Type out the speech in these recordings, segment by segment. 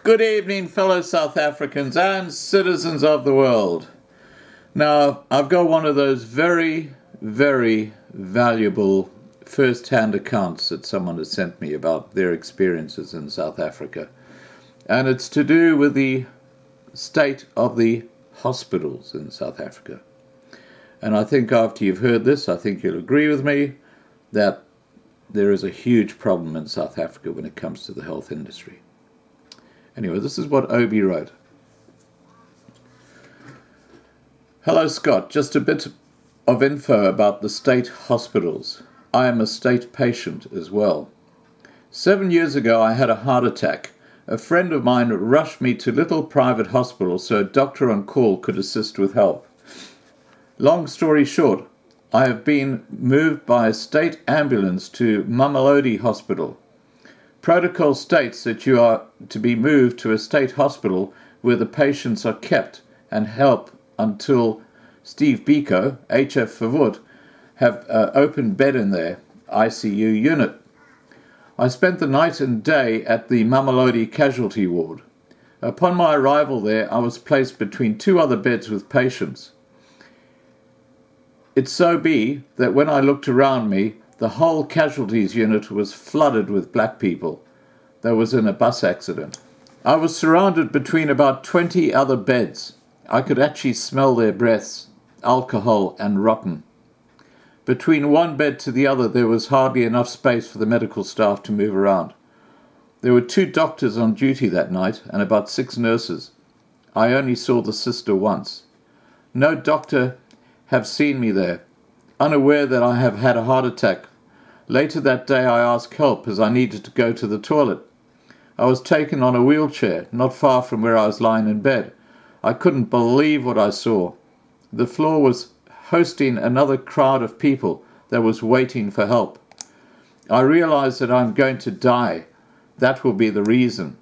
Good evening, fellow South Africans and citizens of the world. Now, I've got one of those very, very valuable first-hand accounts that someone has sent me about their experiences in South Africa. And it's to do with the state of the hospitals in South Africa. And I think after you've heard this, I think you'll agree with me that there is a huge problem in South Africa when it comes to the health industry. Anyway, this is what Obi wrote. Hello, Scott. Just a bit of info about the state hospitals. I am a state patient as well. 7 years ago, I had a heart attack. A friend of mine rushed me to little private hospital so a doctor on call could assist with help. Long story short, I have been moved by a state ambulance to Mamelodi Hospital. Protocol states that you are to be moved to a state hospital where the patients are kept and help until Steve Biko, HF Verwoerd, have an open bed in their ICU unit. I spent the night and day at the Mamelodi casualty ward. Upon my arrival there, I was placed between two other beds with patients. It so be that when I looked around me, the whole casualties unit was flooded with black people. That was in a bus accident. I was surrounded between about 20 other beds. I could actually smell their breaths, alcohol and rotten. Between one bed to the other, there was hardly enough space for the medical staff to move around. There were 2 doctors on duty that night and about 6 nurses. I only saw the sister once. No doctor have seen me there, unaware that I have had a heart attack. Later that day I asked help as I needed to go to the toilet. I was taken on a wheelchair, not far from where I was lying in bed. I couldn't believe what I saw. The floor was hosting another crowd of people that was waiting for help. I realized that I'm going to die. That will be the reason.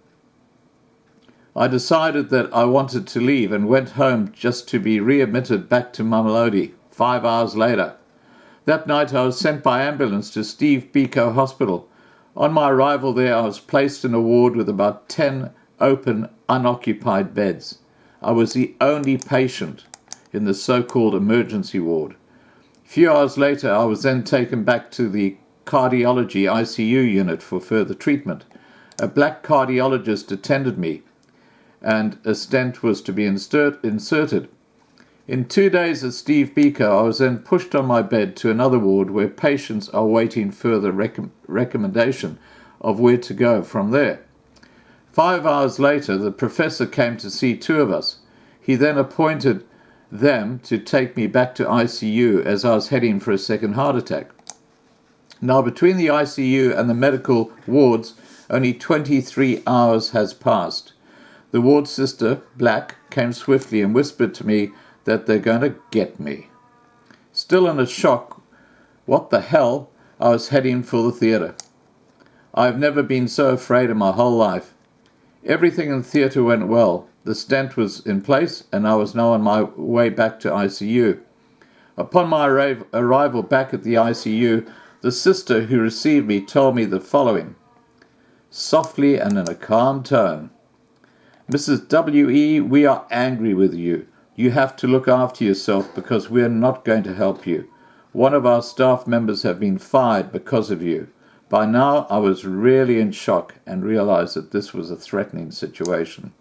I decided that I wanted to leave and went home just to be readmitted back to Mamelodi 5 hours later. That night I was sent by ambulance to Steve Biko Hospital. On my arrival there, I was placed in a ward with about 10 open, unoccupied beds. I was the only patient in the so-called emergency ward. A few hours later, I was then taken back to the cardiology ICU unit for further treatment. A black cardiologist attended me, and a stent was to be inserted. In 2 days at Steve Biko, I was then pushed on my bed to another ward where patients are waiting further recommendation of where to go from there. 5 hours later, the professor came to see 2 of us. He then appointed them to take me back to ICU as I was heading for a second heart attack. Now, between the ICU and the medical wards, only 23 hours has passed. The ward sister, Black, came swiftly and whispered to me that they're going to get me. Still in a shock, what the hell, I was heading for the theatre. I've never been so afraid in my whole life. Everything in the theatre went well. The stent was in place and I was now on my way back to ICU. Upon my arrival back at the ICU, the sister who received me told me the following, softly and in a calm tone. Mrs. W.E., we are angry with you. You have to look after yourself because we are not going to help you. One of our staff members have been fired because of you. By now, I was really in shock and realized that this was a threatening situation.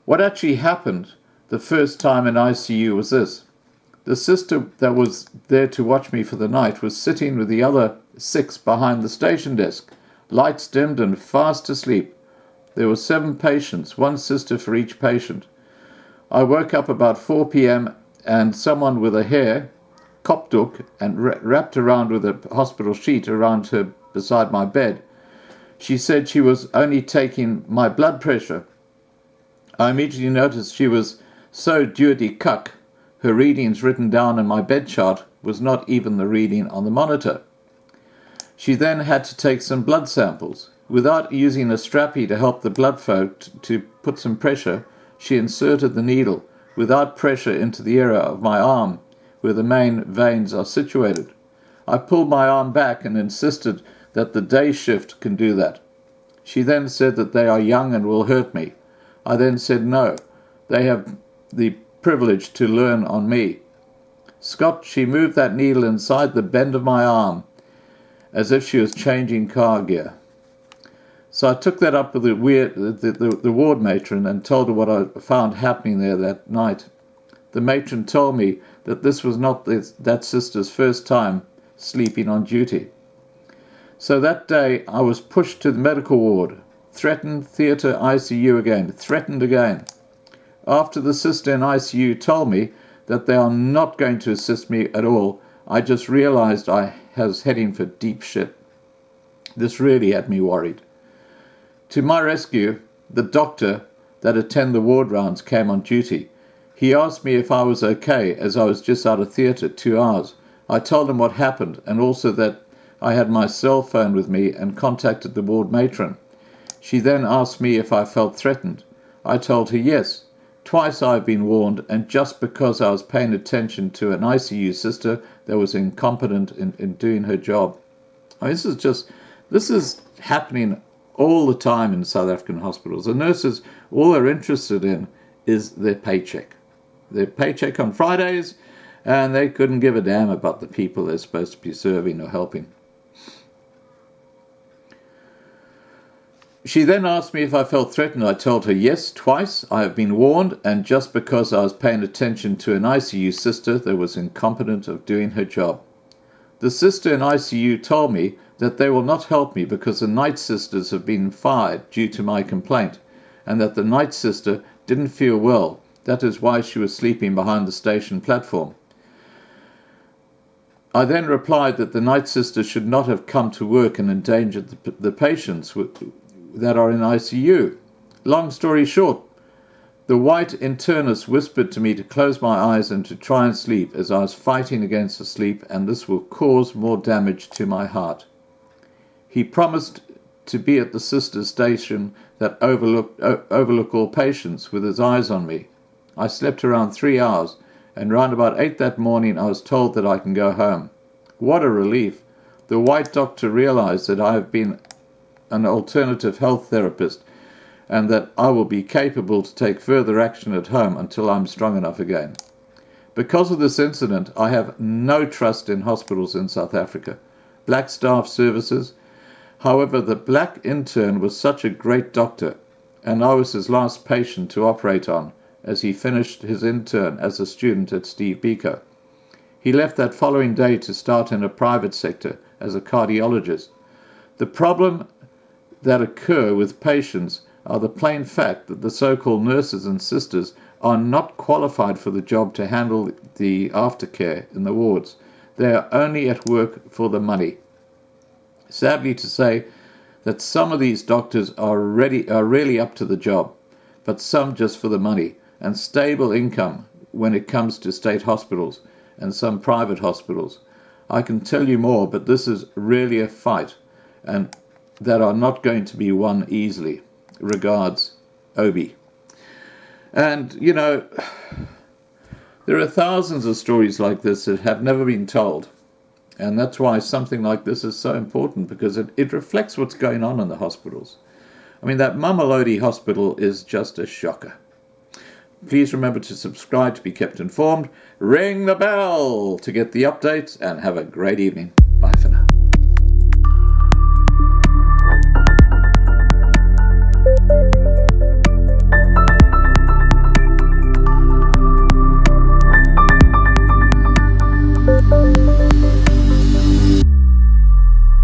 What actually happened the first time in ICU was this. The sister that was there to watch me for the night was sitting with the other 6 behind the station desk, lights dimmed and fast asleep. There were 7 patients, 1 sister for each patient. I woke up about 4 p.m. and someone with a hair, kopdoek, and wrapped around with a hospital sheet around her beside my bed. She said she was only taking my blood pressure. I immediately noticed she was so deur de cuck, her readings written down in my bed chart was not even the reading on the monitor. She then had to take some blood samples. Without using a strappy to help the blood flow to put some pressure, she inserted the needle without pressure into the area of my arm where the main veins are situated. I pulled my arm back and insisted that the day shift can do that. She then said that they are young and will hurt me. I then said no, they have the privilege to learn on me. Scott, she moved that needle inside the bend of my arm as if she was changing car gear. So I took that up with the ward matron and told her what I found happening there that night. The matron told me that this was not that sister's first time sleeping on duty. So that day I was pushed to the medical ward, threatened, theatre, ICU again, threatened again. After the sister in ICU told me that they are not going to assist me at all, I just realized I was heading for deep shit. This really had me worried. To my rescue, the doctor that attend the ward rounds came on duty. He asked me if I was okay, as I was just out of theatre 2 hours. I told him what happened, and also that I had my cell phone with me and contacted the ward matron. She then asked me if I felt threatened. I told her yes. Twice I've been warned, and just because I was paying attention to an ICU sister that was incompetent in doing her job. I mean, this is happening all the time in South African hospitals. The nurses, all they're interested in is their paycheck. Their paycheck on Fridays, and they couldn't give a damn about the people they're supposed to be serving or helping. She then asked me if I felt threatened. I told her yes, twice. I have been warned, and just because I was paying attention to an ICU sister that was incompetent of doing her job. The sister in ICU told me that they will not help me because the night sisters have been fired due to my complaint, and that the night sister didn't feel well. That is why she was sleeping behind the station platform. I then replied that the night sister should not have come to work and endangered the patients that are in ICU. Long story short, the white internist whispered to me to close my eyes and to try and sleep as I was fighting against the sleep, and this will cause more damage to my heart. He promised to be at the sister station that overlook all patients with his eyes on me. I slept around 3 hours, and round about 8 that morning I was told that I can go home. What a relief. The white doctor realized that I have been an alternative health therapist and that I will be capable to take further action at home until I'm strong enough again. Because of this incident, I have no trust in hospitals in South Africa. Black staff services. However, the black intern was such a great doctor, and I was his last patient to operate on as he finished his intern as a student at Steve Biko. He left that following day to start in a private sector as a cardiologist. The problem that occur with patients are the plain fact that the so-called nurses and sisters are not qualified for the job to handle the aftercare in the wards. They are only at work for the money. Sadly to say that some of these doctors are really up to the job, but some just for the money and stable income when it comes to state hospitals and some private hospitals. I can tell you more, but this is really a fight, and that are not going to be won easily. Regards, Obi. And, you know, there are thousands of stories like this that have never been told. And that's why something like this is so important, because it reflects what's going on in the hospitals. I mean, that Mamelodi hospital is just a shocker. Please remember to subscribe to be kept informed. Ring the bell to get the updates, and have a great evening. Bye for now.